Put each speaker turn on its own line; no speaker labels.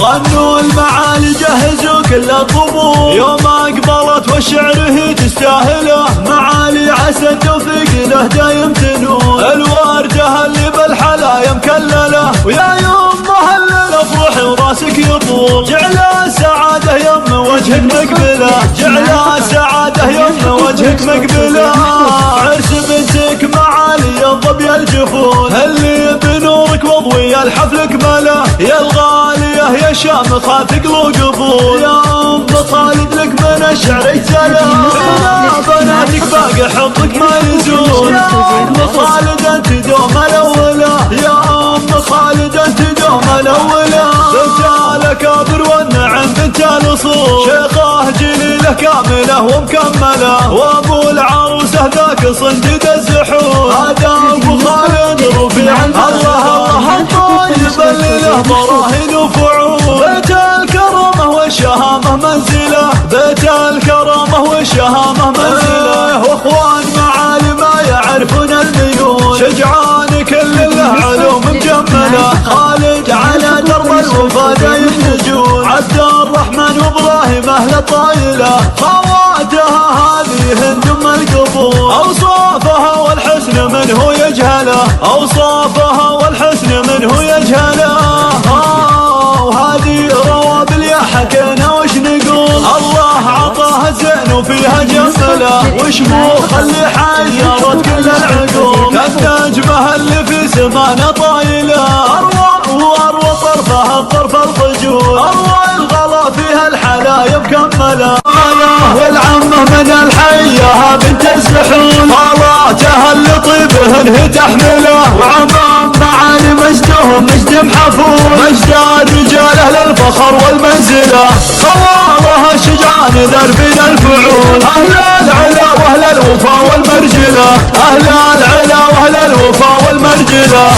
غنوا المعالي جهزوا كل الطبول، يوم اقبلت والشعر هي تستاهله، معالي عسى التوفيق له دايم تنول، الوردة اللي بالحلايا مكلله، ويا يوم مهلل افرح وراسك يطول، جعل السعادة يم وجهك مقبله، جعل السعادة يم وجهك مقبله، عرس بنتك معالي الظبي الجفون، اللي بنورك وضوي الحفل كمله، يا الغالية يا شامخة ثقل وقبول، يا ام خالد لك من الشعر اجتلى، بناتك باقي حبك ما يزول، يا ام خالد انت دوم الاولى، يا ام خالد انت دوم الاولى، بنت الاكابر والنعم بنت الاصول، شيخه جليله كامله ومكمله، وابو العروسه ذاك صنديد الزحول، هذا ابو خالد رفيع الله الطيب اللي له براهين وفعول، بيت الكرامه والشهامه منزله، بيت الكرامه والشهامه منزله، واخوان معالي ما يعرفون الميول، شجعان كل له علوم مجمله، خالد على درب الوفا دايم نجول، عبد الرحمن وابراهيم اهل الطايله، خواتها هذه هند ام القبول، اوصافها والحسن من هو يجهله، اوصافها والحسن من هو يجهله، وهذه روابل يا حكينا وش نقول، الله عطاها زين وفيها جمله، وشموخ اللي حيرت كل العقول، كالنجمه اللي في سمانه طايله، اروى واروى طرفها طرف الخجول، اروى الغلا فيها الحلايا مكمله، والعمه من الحيه بنت السحول، خالاتها اللي طيبهن هي تحمله، وعمام معالي مجدهم مجد محفول، مجد رجاله للفخر والمنزله، خوالها شجعان ذربين الفعول، اهل العلا واهل الوفا والمرجله، اهل العلا واهل الوفا والمرجله.